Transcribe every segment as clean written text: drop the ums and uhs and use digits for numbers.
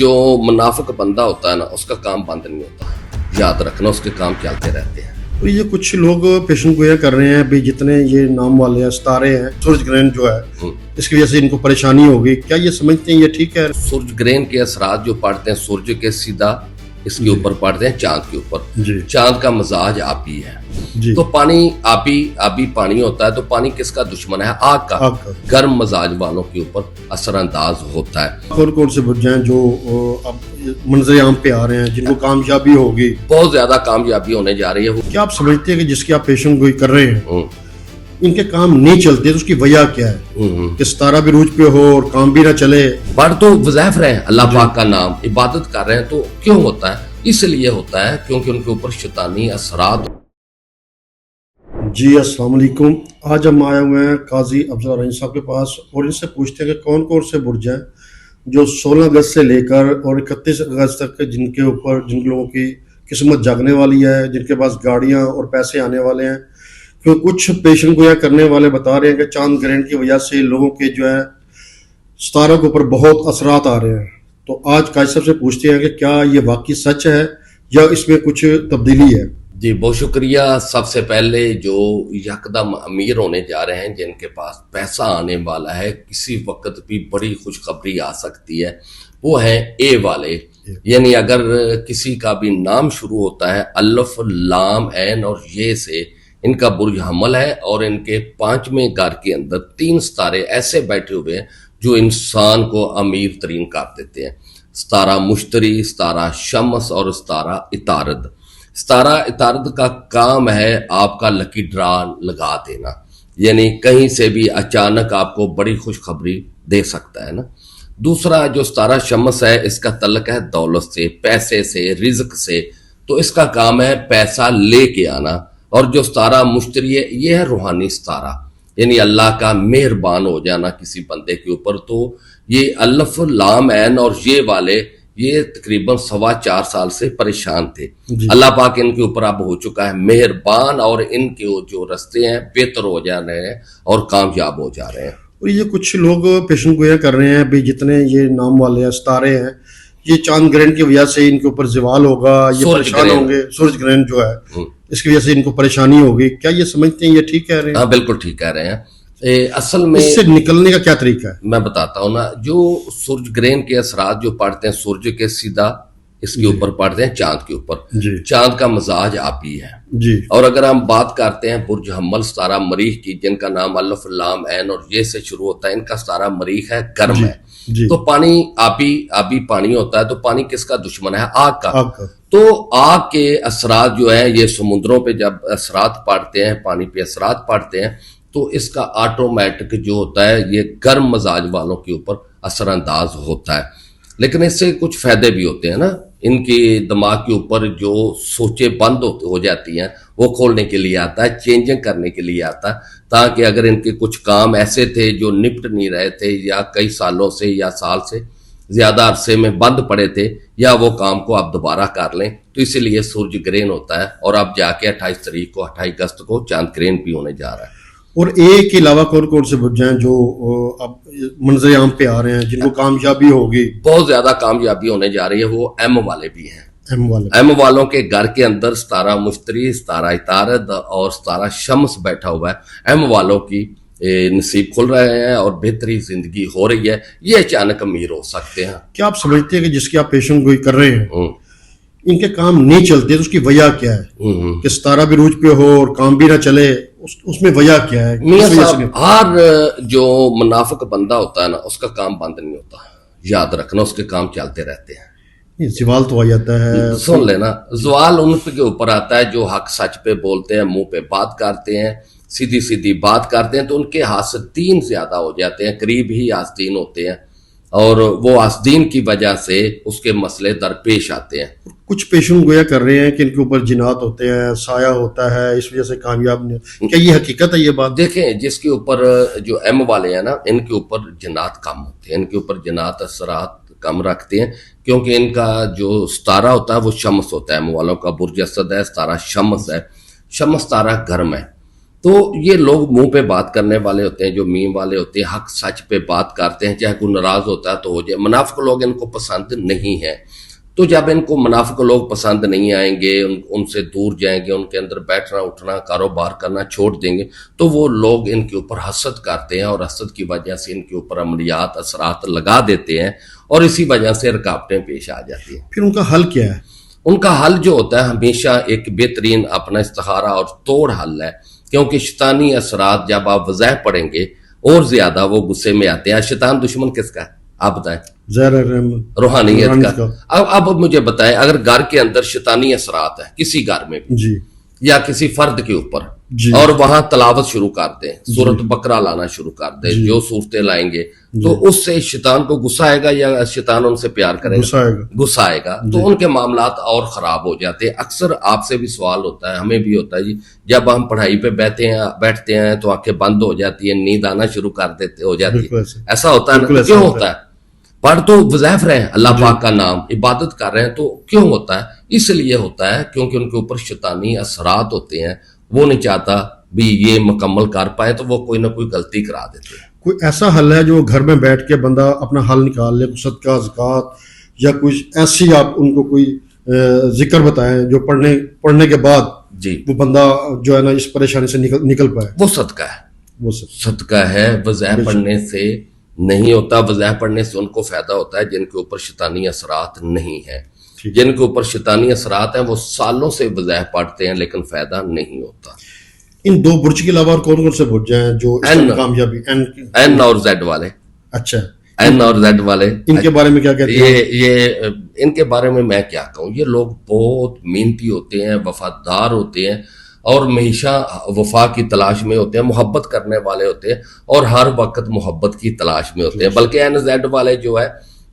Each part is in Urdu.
جو منافق بندہ ہوتا ہے نا اس کا کام بند نہیں ہوتا، یاد رکھنا اس کے کام چلتے رہتے ہیں۔ تو یہ کچھ لوگ پیشن گویا کر رہے ہیں بھی جتنے یہ نام والے ہیں ستارے ہیں سورج گرہن جو ہے اس کی وجہ سے ان کو پریشانی ہوگی، کیا یہ سمجھتے ہیں یہ ٹھیک ہے؟ سورج گرہن کے اثرات جو پڑتے ہیں سورج کے سیدھا اس کے اوپر پڑتے ہیں چاند کے اوپر، چاند کا مزاج آبی ہے تو پانی آبی پانی ہوتا ہے، تو پانی کس کا دشمن ہے؟ آگ کا۔ گرم مزاج والوں کے اوپر اثر انداز ہوتا ہے۔ کون کون سے برج ہیں جو اب منظر عام پہ آ رہے ہیں جن کو کامیابی ہوگی؟ بہت زیادہ کامیابی ہونے جا رہی ہے۔ کیا آپ سمجھتے ہیں کہ جس کی آپ پیشن گوئی کر رہے ہیں ان کے کام نہیں چلتے تو اس کی وجہ کیا ہے کہ ستارہ بھی روج پہ ہو اور کام بھی نہ چلے؟ بڑھ تو وظائف رہے ہیں، اللہ پاک کا نام عبادت کر رہے ہیں، تو کیوں ہوتا ہے؟ اس لیے ہوتا ہے کیونکہ ان کے اوپر شیطانی اثرات۔ جی السلام علیکم، آج ہم آئے ہوئے ہیں قاضی افضل رنجی صاحب کے پاس اور ان سے پوچھتے ہیں کہ کون کون سے برج ہیں جو 16 اگست سے لے کر اور 31 اگست تک جن کے اوپر جن لوگوں کی قسمت جاگنے والی ہے، جن کے پاس گاڑیاں اور پیسے آنے والے ہیں۔ کیونکہ کچھ پیشن گویا کرنے والے بتا رہے ہیں کہ چاند گرہن کی وجہ سے لوگوں کے جو ہے ستاروں کے اوپر بہت اثرات آ رہے ہیں۔ تو آج قاضی صاحب سے پوچھتے ہیں کہ کیا یہ واقعی سچ ہے یا اس میں کچھ تبدیلی ہے؟ جی بہت شکریہ۔ سب سے پہلے جو یکدم امیر ہونے جا رہے ہیں، جن کے پاس پیسہ آنے والا ہے، کسی وقت بھی بڑی خوشخبری آ سکتی ہے، وہ ہیں اے والے۔ یعنی اگر کسی کا بھی نام شروع ہوتا ہے الف لام عین اور یہ سے، ان کا برج حمل ہے اور ان کے 5ویں گھر کے اندر 3 ستارے ایسے بیٹھے ہوئے ہیں جو انسان کو امیر ترین کر دیتے ہیں۔ ستارہ مشتری، ستارہ شمس اور ستارہ عطارد۔ ستارہ عطارد کا کام ہے آپ کا لکی ڈرا لگا دینا، یعنی کہیں سے بھی اچانک آپ کو بڑی خوشخبری دے سکتا ہے نا۔ دوسرا جو ستارہ شمس ہے اس کا تعلق ہے دولت سے، پیسے سے، رزق سے، تو اس کا کام ہے پیسہ لے کے آنا۔ اور جو ستارہ مشتری ہے یہ ہے روحانی ستارہ، یعنی اللہ کا مہربان ہو جانا کسی بندے کے اوپر۔ تو یہ الف لام عین اور یہ والے یہ تقریباً 4.25 سال سے پریشان تھے، اللہ پاک ان کے اوپر اب ہو چکا ہے مہربان، اور ان کے جو رستے ہیں بہتر ہو جا رہے ہیں اور کامیاب ہو جا رہے ہیں۔ اور یہ کچھ لوگ پیشن گویا کر رہے ہیں بھی جتنے یہ نام والے ہیں ستارے ہیں یہ چاند گرہن کی وجہ سے ان کے اوپر زوال ہوگا، یہ پریشان ہوں گے، سورج گرہن جو ہے اس کی وجہ سے ان کو پریشانی ہوگی، کیا یہ سمجھتے ہیں یہ ٹھیک کہہ رہے ہیں؟ ہاں بالکل ٹھیک کہہ رہے ہیں۔ اصل میں اس سے نکلنے کا کیا طریقہ ہے؟ میں بتاتا ہوں نا، جو سورج گرہن کے اثرات جو پڑتے ہیں سورج کے سیدھا اس کے اوپر پڑتے ہیں چاند کے اوپر، چاند کا مزاج آبی ہے۔ اور اگر ہم بات کرتے ہیں برج حمل ستارہ مریخ کی، جن کا نام الف لام عین اور یہ سے شروع ہوتا ہے، ان کا ستارہ مریخ ہے، گرم ہے، تو پانی آبی پانی ہوتا ہے، تو پانی کس کا دشمن ہے؟ آگ کا۔ تو آگ کے اثرات جو ہیں یہ سمندروں پہ جب اثرات پڑتے ہیں، پانی پہ اثرات پڑتے ہیں، تو اس کا آٹومیٹک جو ہوتا ہے یہ گرم مزاج والوں کے اوپر اثر انداز ہوتا ہے۔ لیکن اس سے کچھ فائدے بھی ہوتے ہیں نا، ان کے دماغ کے اوپر جو سوچیں بند ہو جاتی ہیں وہ کھولنے کے لیے آتا ہے، چینجنگ کرنے کے لیے آتا ہے، تاکہ اگر ان کے کچھ کام ایسے تھے جو نپٹ نہیں رہے تھے یا کئی سالوں سے یا سال سے زیادہ عرصے میں بند پڑے تھے، یا وہ کام کو آپ دوبارہ کر لیں۔ تو اسی لیے سورج گرہن ہوتا ہے، اور اب جا کے 28 اگست کو چاند گرہن بھی ہونے جا رہا ہے۔ اور اے کے علاوہ کون کون سے برج ہیں جو اب منظر عام پہ آ رہے ہیں جن کو کامیابی ہوگی؟ بہت زیادہ کامیابی ہونے جا رہی ہے، وہ ایم والے بھی ہیں۔ ایم والوں کے گھر کے اندر ستارہ مشتری، ستارہ عطارد اور ستارہ شمس بیٹھا ہوا ہے، ایم والوں کی نصیب کھل رہے ہیں اور بہتری زندگی ہو رہی ہے، یہ اچانک امیر ہو سکتے ہیں۔ کیا آپ سمجھتے ہیں کہ جس کی آپ پیشن گوئی کر رہے ہیں ان کے کام نہیں چلتے تو اس کی وجہ کیا ہے کہ ستارہ بھی روج پہ ہو اور کام بھی نہ چلے؟ اس میں وجہ کیا ہے؟ میاں صاحب، ہر جو منافق بندہ ہوتا ہے نا اس کا کام بند نہیں ہوتا، یاد رکھنا اس کے کام چلتے رہتے ہیں۔ زوال تو آ جاتا ہے، سن لینا، زوال ان کے اوپر آتا ہے جو حق سچ پہ بولتے ہیں، منہ پہ بات کرتے ہیں، سیدھی بات کرتے ہیں، تو ان کے حاسدین زیادہ ہو جاتے ہیں، قریب ہی حاسدین ہوتے ہیں، اور وہ حاسدین کی وجہ سے اس کے مسئلے درپیش آتے ہیں۔ کچھ پیشن گویا کر رہے ہیں کہ ان کے اوپر جنات ہوتے ہیں، سایہ ہوتا ہے، اس وجہ سے کامیاب نہیں، کیا یہ حقیقت ہے یہ بات؟ دیکھیں، جس کے اوپر جو ایم والے ہیں نا ان کے اوپر جنات کم ہوتے ہیں، ان کے اوپر جنات اثرات کم رکھتے ہیں، کیونکہ ان کا جو ستارہ ہوتا ہے وہ شمس ہوتا ہے، ایم والوں کا برج اسد ہے، ستارہ شمس ہے، شمس ستارہ گرم ہے، تو یہ لوگ منہ پہ بات کرنے والے ہوتے ہیں، جو میم والے ہوتے ہیں، حق سچ پہ بات کرتے ہیں، چاہے کوئی ناراض ہوتا ہے تو ہو جائے. منافق لوگ ان کو پسند نہیں ہیں. تو جب ان کو منافق لوگ پسند نہیں آئیں گے، ان سے دور جائیں گے، ان کے اندر بیٹھنا اٹھنا کاروبار کرنا چھوڑ دیں گے، تو وہ لوگ ان کے اوپر حسد کرتے ہیں، اور حسد کی وجہ سے ان کے اوپر عملیات اثرات لگا دیتے ہیں، اور اسی وجہ سے رکاوٹیں پیش آ جاتی ہیں. پھر ان کا حل کیا ہے؟ ان کا حل جو ہوتا ہے ہمیشہ ایک بہترین اپنا استخارہ اور توڑ حل ہے، کیونکہ شیطانی اثرات جب آپ وضاحت پڑھیں گے اور زیادہ وہ غصے میں آتے ہیں. شیطان دشمن کس کا ہے آپ بتائیں؟ زہر روحانیت کا. اب مجھے بتائیں، اگر گھر کے اندر شیطانی اثرات ہیں کسی گھر میں بھی، جی، یا کسی فرد کے اوپر، جی، اور وہاں تلاوت شروع کر دیں، سورۃ بقرہ لانا شروع کر دیں، جو صورتیں لائیں گے، تو اس سے شیطان کو غصہ آئے گا یا شیطان ان سے پیار کرے گا؟ غصہ آئے گا. تو ان کے معاملات اور خراب ہو جاتے ہیں. اکثر آپ سے بھی سوال ہوتا ہے، ہمیں بھی ہوتا ہے جی، جب ہم پڑھائی پہ بیٹھتے ہیں تو آنکھیں بند ہو جاتی ہیں، نیند آنا شروع کر دیتے ہو جاتی ہے. ایسا ہوتا ہے نا؟ کیوں ہوتا ہے؟ پڑھ تو وظائف رہے ہیں، اللہ پاک کا نام عبادت کر رہے ہیں، تو کیوں ہوتا ہے؟ اس لیے ہوتا ہے کیونکہ ان کے اوپر شیطانی اثرات ہوتے ہیں. وہ نہیں چاہتا بھی یہ مکمل کر پائے، تو وہ کوئی نہ کوئی غلطی کرا دیتے ہیں. کوئی ایسا حل ہے جو گھر میں بیٹھ کے بندہ اپنا حل نکال لے، کوئی صدقہ زکوٰۃ یا کچھ ایسی آپ ان کو کوئی ذکر بتائیں جو پڑھنے کے بعد جی وہ بندہ جو ہے نا اس پریشانی سے نکل پائے؟ وہ صدقہ ہے، وہ صدقہ ہے. وظائف پڑھنے سے نہیں ہوتا. وظائف پڑھنے سے ان کو فائدہ ہوتا ہے جن کے اوپر شیطانی اثرات نہیں ہیں. جن کے اوپر شیطانی اثرات ہیں وہ سالوں سے وظائف پڑھتے ہیں لیکن فائدہ نہیں ہوتا. ان دو برج کے علاوہ اور کون کون سے برج ہیں جو اس میں کامیابی؟ این اور زیڈ والے. اچھا، این اور زیڈ والے، ان کے بارے میں کیا کہتے ہیں؟ یہ ان کے بارے میں کیا کہوں. یہ لوگ بہت محنتی ہوتے ہیں، وفادار ہوتے ہیں، اور ہمیشہ وفا کی تلاش میں ہوتے ہیں، محبت کرنے والے ہوتے ہیں، اور ہر وقت محبت کی تلاش میں ہوتے ہیں. بلکہ این زیڈ والے جو ہے،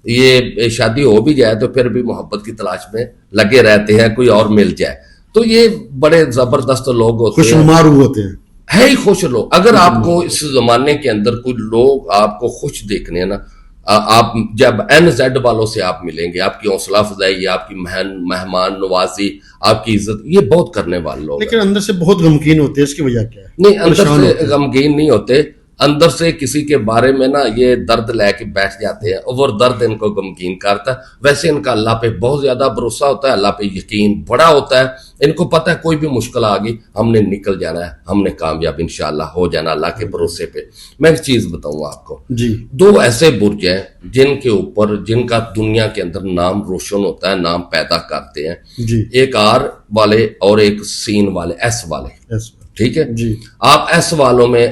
یہ شادی ہو بھی جائے تو پھر بھی محبت کی تلاش میں لگے رہتے ہیں، کوئی اور مل جائے. تو یہ بڑے زبردست لوگ ہوتے ہیں، خوشنما ہوتے ہیں، ہے ہی خوش لوگ. اگر آپ کو اس زمانے کے اندر کوئی لوگ آپ کو خوش دیکھنے ہیں نا، آپ جب این زیڈ والوں سے آپ ملیں گے، آپ کی حوصلہ افزائی، آپ کی مہمان نوازی، آپ کی عزت، یہ بہت کرنے والے لوگ. لیکن اندر سے بہت غمگین ہوتے ہیں، اس کی وجہ کیا ہے؟ نہیں، اندر سے غمگین نہیں ہوتے. اندر سے کسی کے بارے میں نا یہ درد لے کے بیٹھ جاتے ہیں، اور وہ درد ان کو غمگین کرتا ہے. ویسے ان کا اللہ پہ بہت زیادہ بھروسہ ہوتا ہے، اللہ پہ یقین بڑا ہوتا ہے. ان کو پتہ ہے کوئی بھی مشکل آ گئی، ہم نے نکل جانا ہے، ہم نے کامیاب انشاءاللہ ہو جانا اللہ کے بھروسے پہ. میں ایک چیز بتاؤں آپ کو، جی، دو ایسے برج ہیں جن کے اوپر، جن کا دنیا کے اندر نام روشن ہوتا ہے، نام پیدا کرتے ہیں. جی، ایک آر والے اور ایک سین والے، ایس والے. ٹھیک ہے جی. آپ ایس والوں میں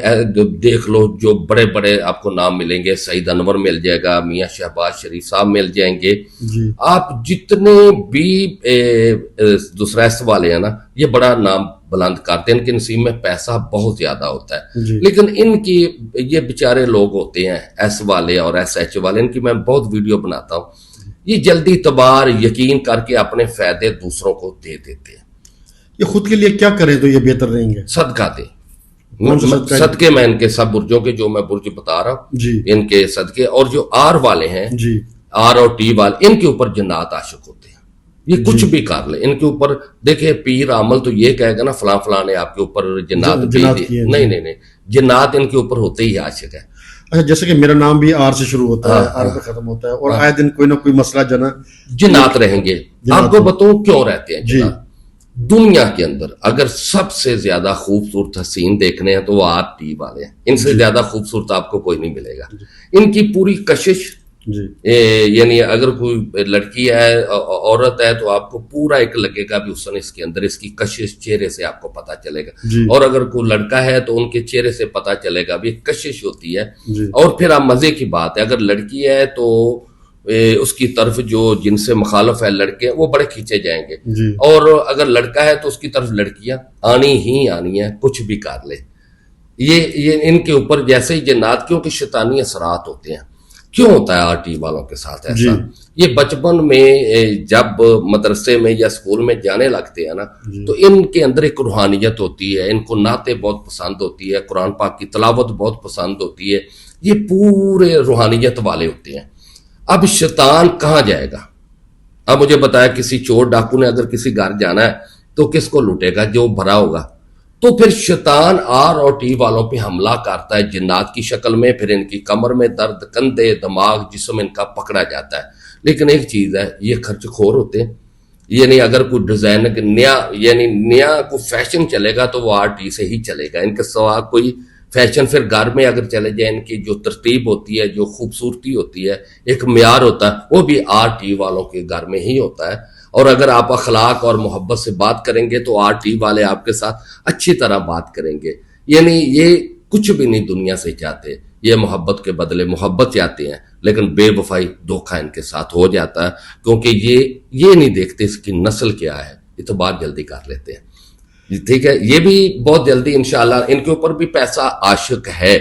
دیکھ لو، جو بڑے بڑے آپ کو نام ملیں گے. سعید انور مل جائے گا، میاں شہباز شریف صاحب مل جائیں گے. جی. آپ جتنے بھی دوسرا ایس والے ہیں نا، یہ بڑا نام بلند کرتے ہیں، ان کے نصیب میں پیسہ بہت زیادہ ہوتا ہے. جی. لیکن ان کی یہ بیچارے لوگ ہوتے ہیں ایس والے اور ایس ایچ والے، ان کی میں بہت ویڈیو بناتا ہوں. یہ جلدی اعتبار یقین کر کے اپنے فائدے دوسروں کو دے دیتے ہیں. یہ خود کے لیے کیا کریں تو یہ بہتر رہیں گے؟ صدقہ دیں. صدقے میں ان کے سب برجوں کے جو میں برج بتا رہا ہوں، جی، ان کے صدقے. اور جو آر والے ہیں، جی، آر اور ٹی والے، ان کے اوپر جنات عاشق ہوتے ہیں. یہ کچھ بھی کر لیں ان کے اوپر. دیکھیں پیر عامل تو یہ کہے گا نا فلاں فلاں نے آپ کے اوپر جنات بھیج دی. نہیں، جنات ان کے اوپر ہوتے ہی عاشق ہے. اچھا، جیسے کہ میرا نام بھی آر سے شروع ہوتا ہے، آر پہ ختم ہوتا ہے، اور آئے دن کوئی نہ کوئی مسئلہ جنات رہیں گے. آپ کو بتاؤں کیوں رہتے ہیں جنات. دنیا کے اندر اگر سب سے زیادہ خوبصورت حسین دیکھنے ہیں تو وہ آر ٹی والے ہیں. ان سے زیادہ خوبصورت آپ کو کوئی نہیں ملے گا. ان کی پوری کشش، یعنی اگر کوئی لڑکی ہے، عورت ہے، تو آپ کو پورا ایک لگے گا بھی حسن اس کے اندر، اس کی کشش چہرے سے آپ کو پتا چلے گا. اور اگر کوئی لڑکا ہے تو ان کے چہرے سے پتا چلے گا بھی کشش ہوتی ہے. اور پھر آپ مزے کی بات ہے، اگر لڑکی ہے تو اس کی طرف جو جن سے مخالف ہے لڑکے، وہ بڑے کھینچے جائیں گے. اور اگر لڑکا ہے تو اس کی طرف لڑکیاں آنی ہی آنی ہیں، کچھ بھی کر لے. یہ ان کے اوپر جیسے ہی جنات، کیونکہ شیطانی اثرات ہوتے ہیں. کیوں ہوتا ہے آر ٹی والوں کے ساتھ ایسا؟ یہ بچپن میں جب مدرسے میں یا اسکول میں جانے لگتے ہیں نا، تو ان کے اندر ایک روحانیت ہوتی ہے. ان کو نعتیں بہت پسند ہوتی ہے، قرآن پاک کی تلاوت بہت پسند ہوتی ہے. یہ پورے روحانیت والے ہوتے ہیں. اب شیطان کہاں جائے گا؟ اب مجھے بتایا کسی چور ڈاکو نے اگر کسی گھر جانا ہے تو کس کو لوٹے گا؟ جو بھرا ہوگا. تو پھر شیطان آر اور ٹی والوں پہ حملہ کرتا ہے جنات کی شکل میں، پھر ان کی کمر میں درد، کندھے، دماغ، جسم ان کا پکڑا جاتا ہے. لیکن ایک چیز ہے، یہ خرچ خور ہوتے ہیں. یعنی اگر کوئی ڈیزائن نیا کوئی فیشن چلے گا تو وہ آر ٹی سے ہی چلے گا. ان کے سوا کوئی فیشن پھر گھر میں اگر چلے جائے، ان کی جو ترتیب ہوتی ہے، جو خوبصورتی ہوتی ہے، ایک معیار ہوتا ہے، وہ بھی آر ٹی والوں کے گھر میں ہی ہوتا ہے. اور اگر آپ اخلاق اور محبت سے بات کریں گے تو آر ٹی والے آپ کے ساتھ اچھی طرح بات کریں گے. یعنی یہ کچھ بھی نہیں دنیا سے چاہتے، یہ محبت کے بدلے محبت چاہتے ہیں، لیکن بے وفائی دھوکہ ان کے ساتھ ہو جاتا ہے، کیونکہ یہ نہیں دیکھتے اس کی نسل کیا ہے، اعتبار جلدی کر لیتے ہیں. ٹھیک ہے، یہ بھی بہت جلدی انشاءاللہ. ان کے اوپر بھی پیسہ عاشق ہے،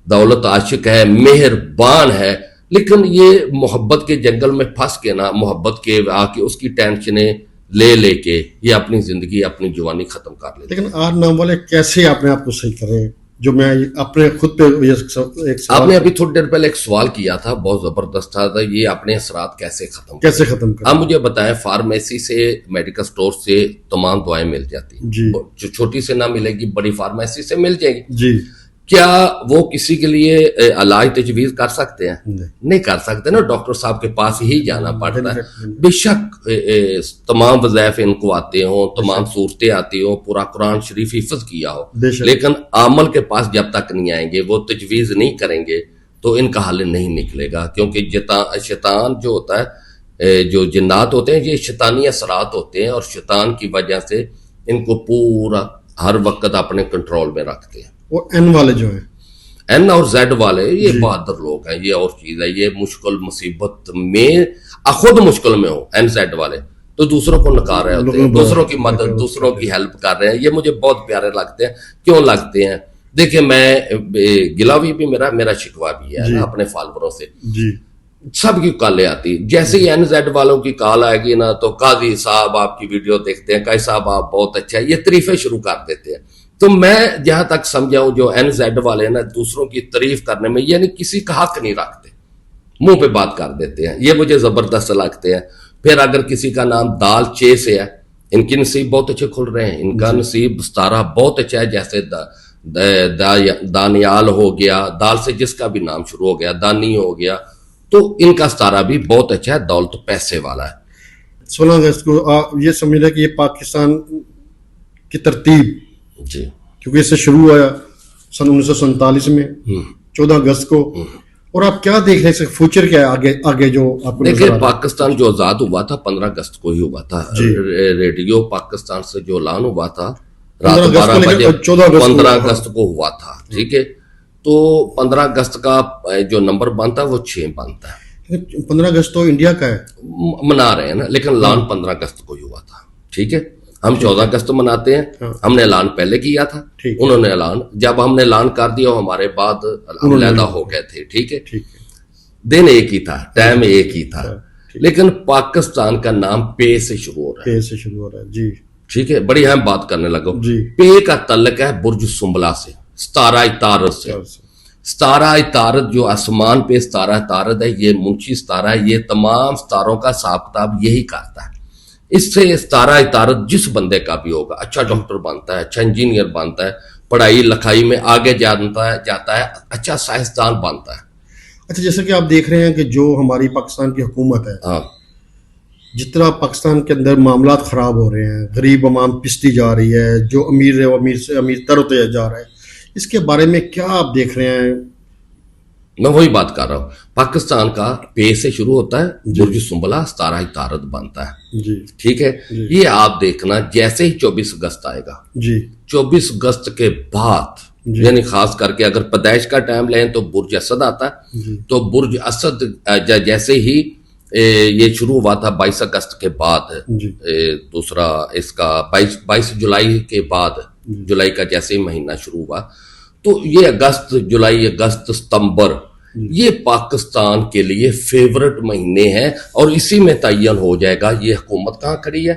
دولت عاشق ہے، مہربان ہے، لیکن یہ محبت کے جنگل میں پھنس کے نا، محبت کے آ کے اس کی ٹینشنیں لے کے یہ اپنی زندگی، اپنی جوانی ختم کر لیتے. لیکن آر نام والے کیسے اپنے آپ کو صحیح کریں؟ جو میں اپنے خود پہ آپ نے ابھی تھوڑی دیر پہلے ایک سوال کیا تھا، بہت زبردست تھا، یہ اپنے اثرات کیسے ختم کریں؟ آپ مجھے بتائیں، فارمیسی سے، میڈیکل سٹور سے تمام دعائیں مل جاتی ہیں جی. جو چھوٹی سے نہ ملے گی، بڑی فارمیسی سے مل جائے گی جی. کیا وہ کسی کے لیے علاج تجویز کر سکتے ہیں؟ نہیں کر سکتے نا، ڈاکٹر صاحب کے پاس ہی جانا پڑتا ہے. بے شک تمام وظائف ان کو آتے ہوں، تمام صورتیں آتی ہوں، پورا قرآن شریف حفظ کیا ہو، لیکن عامل کے پاس جب تک نہیں آئیں گے، وہ تجویز نہیں کریں گے تو ان کا حل نہیں نکلے گا. کیونکہ شیطان جو ہوتا ہے، جو جنات ہوتے ہیں، یہ شیطانی اثرات ہوتے ہیں، اور شیطان کی وجہ سے ان کو پورا ہر وقت اپنے کنٹرول میں رکھتے ہیں. وہ این والے جو ہیں، این اور زیڈ والے، یہ بہادر لوگ ہیں. یہ اور چیز ہے، یہ مشکل مصیبت میں خود مشکل میں ہو، این زیڈ والے تو دوسروں کو نکار رہے ہوتے ہیں، دوسروں کی مدد، دوسروں کی ہیلپ کر رہے ہیں. یہ مجھے بہت پیارے لگتے ہیں. کیوں لگتے ہیں؟ دیکھیں، میں گلاوی بھی میرا شکوہ بھی ہے اپنے فالووروں سے. سب کی کالیں آتی، جیسے ہی این زیڈ والوں کی کال آئے گی نا تو قاضی صاحب آپ کی ویڈیو دیکھتے ہیں، قاضی صاحب آپ بہت اچھا ہے، یہ تعریفیں شروع کر دیتے ہیں. تو میں جہاں تک سمجھاؤں، جو این زیڈ والے نا دوسروں کی تعریف کرنے میں یعنی کسی کا حق نہیں رکھتے، منہ پہ بات کر دیتے ہیں. یہ مجھے زبردست لگتے ہیں. پھر اگر کسی کا نام دال چے سے ہے، ان کی نصیب بہت اچھے کھل رہے ہیں، ان کا نصیب ستارہ بہت اچھا ہے. جیسے دانیال ہو گیا، دال سے جس کا بھی نام شروع ہو گیا، دانی ہو گیا، تو ان کا ستارہ بھی بہت اچھا ہے، دولت پیسے والا ہے. 16 اگست کو یہ سمجھ رہے کہ یہ پاکستان کی ترتیب، جی، کیونکہ اس سے شروع ہوا سن 1947 میں 14 اگست کو. اور آپ کیا دیکھ رہے ہیں، فیوچر کیا ہے آگے جو آپ کو دیکھیں؟ پاکستان جو آزاد ہوا تھا 15 اگست کو ہی ہوا تھا. ریڈیو پاکستان سے جو اعلان ہوا تھا رات 12 بجے 15 اگست کو ہوا تھا. ٹھیک ہے، تو 15 اگست کا جو نمبر بنتا ہے وہ 6 بنتا ہے. 15 اگست تو انڈیا کا ہے، منا رہے ہیں نا، لیکن اعلان 15 اگست کو ہی ہوا تھا. ٹھیک ہے، ہم 14 اگست مناتے ہیں. ہم نے اعلان پہلے کیا تھا، انہوں نے اعلان، جب ہم نے اعلان کر دیا ہمارے بعد علیحدہ ہو گئے تھے. ٹھیک ہے، دن ایک ہی تھا، ٹائم ایک ہی تھا، لیکن پاکستان کا نام پے سے شروع ہو رہا ہے. جی ٹھیک ہے، بڑی اہم بات کرنے لگا. پے کا تعلق ہے برج سنبلا سے، ستارہ عطارد سے. ستارہ عطارد جو آسمان پہ ستارہ عطارد ہے، یہ منشی ستارہ ہے. یہ تمام ستاروں کا حساب کتاب یہی کرتا ہے. اس سے ستارہ عطارد جس بندے کا بھی ہوگا، اچھا ڈاکٹر بنتا ہے، اچھا انجینئر بنتا ہے، پڑھائی لکھائی میں آگے جاتا ہے، اچھا سائنسدان بنتا ہے. اچھا، جیسا کہ آپ دیکھ رہے ہیں کہ جو ہماری پاکستان کی حکومت ہے، جتنا پاکستان کے اندر معاملات خراب ہو رہے ہیں، غریب عوام پستی جا رہی ہے، جو امیر ہے وہ امیر سے امیر تر ہوتے جا رہا ہے، اس کے بارے میں کیا آپ دیکھ رہے ہیں؟ میں وہی بات کر رہا ہوں. پاکستان کا پے سے شروع ہوتا ہے، برج سنبلا ستارہ عطارد بنتا ہے. ٹھیک ہے، یہ آپ دیکھنا جیسے ہی 24 اگست آئے گا، 24 اگست کے بعد، یعنی خاص کر کے اگر پیدائش کا ٹائم لیں تو برج اسد آتا ہے. تو برج اسد جیسے ہی یہ شروع ہوا تھا 22 اگست کے بعد، دوسرا اس کا 22 جولائی کے بعد، جولائی کا جیسے ہی مہینہ شروع ہوا، تو یہ اگست، جولائی، اگست، ستمبر، یہ پاکستان کے لیے فیورٹ مہینے ہیں. اور اسی میں تعین ہو جائے گا یہ حکومت کہاں کھڑی ہے،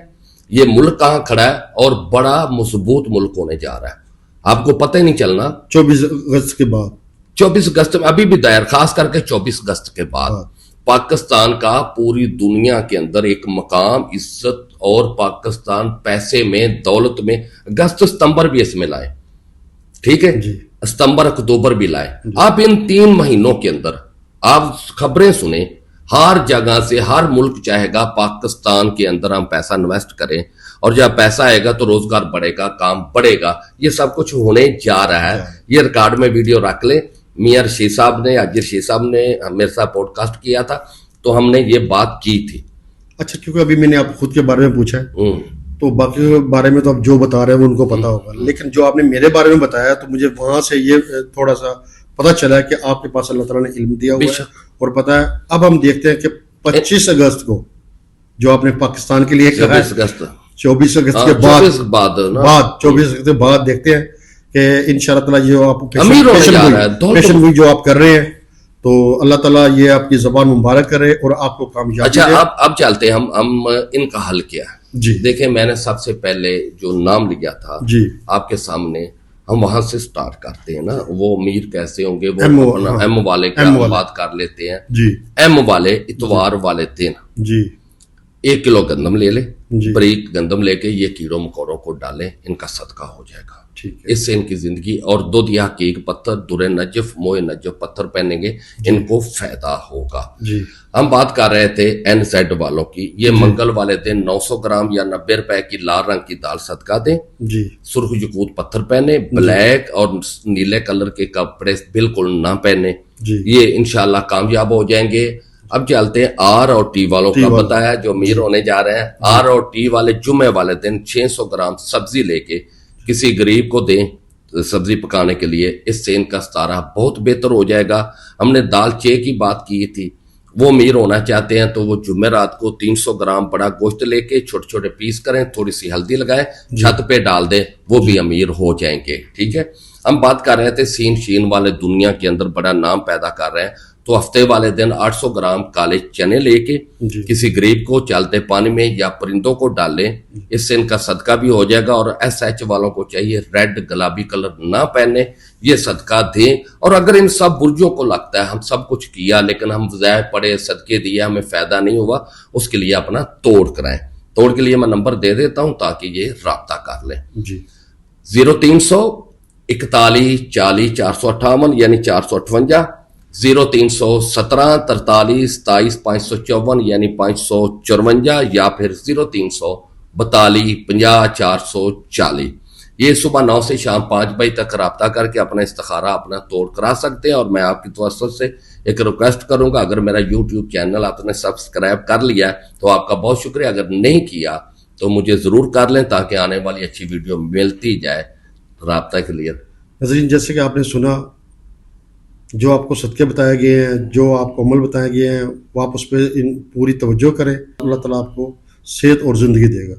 یہ ملک کہاں کھڑا ہے، اور بڑا مضبوط ملک ہونے جا رہا ہے. آپ کو پتہ ہی نہیں چلنا. 24 اگست کے بعد، 24 اگست میں ابھی بھی دائر، خاص کر کے 24 اگست کے بعد پاکستان کا پوری دنیا کے اندر ایک مقام، عزت، اور پاکستان پیسے میں، دولت میں اگست ستمبر بھی اس میں لائے، ٹھیک ہے، ستمبر اکتوبر بھی لائے. آپ ان 3 مہینوں کے اندر آپ خبریں سنیں، ہر جگہ سے ہر ملک چاہے گا پاکستان کے اندر ہم پیسہ انویسٹ کریں، اور جب پیسہ آئے گا تو روزگار بڑھے گا، کام بڑھے گا. یہ سب کچھ ہونے جا رہا ہے. یہ ریکارڈ میں ویڈیو رکھ لیں. میاں رشید صاحب نے، عاجز رشید صاحب نے میرے ساتھ پوڈ کاسٹ کیا تھا تو ہم نے یہ بات کی تھی. اچھا، کیونکہ ابھی میں نے آپ خود کے بارے میں پوچھا ہے تو باقی کے بارے میں تو آپ جو بتا رہے ہیں وہ ان کو پتا ہوگا، لیکن جو آپ نے میرے بارے میں بتایا تو مجھے وہاں سے یہ تھوڑا سا پتا چلا کہ آپ کے پاس اللہ تعالیٰ نے علم دیا ہوا ہے اور پتا ہے. اب ہم دیکھتے ہیں کہ 25 اگست کو جو آپ نے پاکستان کے لیے کہا ہے، 24 اگست کے بعد 24 اگست کے بعد دیکھتے ہیں کہ انشاءاللہ تعالیٰ یہ آپ پیشن ہوئی جو آپ کر رہے ہیں، تو اللہ تعالیٰ یہ آپ کی زبان مبارک کرے اور آپ کو کامیابی دے. اچھا، اب چلتے ہیں ہم ان کا حل کیا ہے. جی دیکھیں، میں نے سب سے پہلے جو نام لیا تھا آپ کے سامنے، ہم وہاں سے سٹارٹ کرتے ہیں نا. وہ امیر کیسے ہوں گے، وہ ایم والے کا بات کر لیتے ہیں. ایم والے اتوار والے دن 1 کلو گندم لے لیں، بریک گندم لے کے یہ کیڑوں مکوڑوں کو ڈالیں، ان کا صدقہ ہو جائے گا. اس سے ان کی زندگی، اور 2 دیا حقیق پتھر، در نجف، موئے نجف پتھر پہنیں گے، ان کو فائدہ ہوگا. ہم بات کر رہے تھے این زیڈ والوں کی. یہ منگل والے دن 900 گرام یا 90 روپے کی لال رنگ کی دال صدقہ دیں. سرخ یقوت پتھر پہنے، بلیک اور نیلے کلر کے کپڑے بالکل نہ پہنے. یہ انشاءاللہ کامیاب ہو جائیں گے. اب چلتے ہیں آر اور ٹی والوں کا. بتایا جو امیر ہونے جا رہے ہیں، آر اور ٹی والے جمعے والے دن 600 گرام سبزی لے کے کسی غریب کو دیں سبزی پکانے کے لیے. اس سے ان کا ستارہ بہت بہتر ہو جائے گا. ہم نے دال چے کی بات کی تھی. وہ امیر ہونا چاہتے ہیں تو وہ جمعرات کو 300 گرام بڑا گوشت لے کے چھوٹے چھوٹے پیس کریں، تھوڑی سی ہلدی لگائیں، چھت پہ ڈال دیں، وہ بھی امیر ہو جائیں گے. ٹھیک ہے. ہم بات کر رہے تھے سین شین والے دنیا کے اندر بڑا نام پیدا کر رہے ہیں، تو ہفتے والے دن 800 گرام کالے چنے لے کے کسی غریب کو چلتے پانی میں یا پرندوں کو ڈالیں. اس سے ان کا صدقہ بھی ہو جائے گا. اور ایس ایچ والوں کو چاہیے ریڈ گلابی کلر نہ پہنے، یہ صدقہ دیں. اور اگر ان سب برجوں کو لگتا ہے ہم سب کچھ کیا لیکن ہم ضائع پڑے، صدقے دیا، ہمیں فائدہ نہیں ہوا، اس کے لیے اپنا توڑ کرائیں. توڑ کے لیے میں نمبر دے دیتا ہوں تاکہ یہ رابطہ کر لیں. 0300 41 40 458 یعنی 458، 0317 43 27 554 یعنی 554، یا پھر 0300 42 50 440. یہ صبح 9 سے شام 5 بجے تک رابطہ کر کے اپنا استخارہ، اپنا توڑ کرا سکتے ہیں. اور میں آپ کی توسط سے ایک ریکویسٹ کروں گا، اگر میرا یوٹیوب چینل آپ نے سبسکرائب کر لیا تو آپ کا بہت شکریہ. اگر نہیں کیا تو مجھے ضرور کر لیں تاکہ آنے والی اچھی ویڈیو ملتی جائے. رابطہ کے لیے ناظرین، جیسے کہ آپ نے سنا، جو آپ کو صدقے بتائے گئے ہیں، جو آپ کو عمل بتائے گئے ہیں، وہ آپ اس پہ پوری توجہ کریں. اللہ تعالیٰ آپ کو صحت اور زندگی دے گا.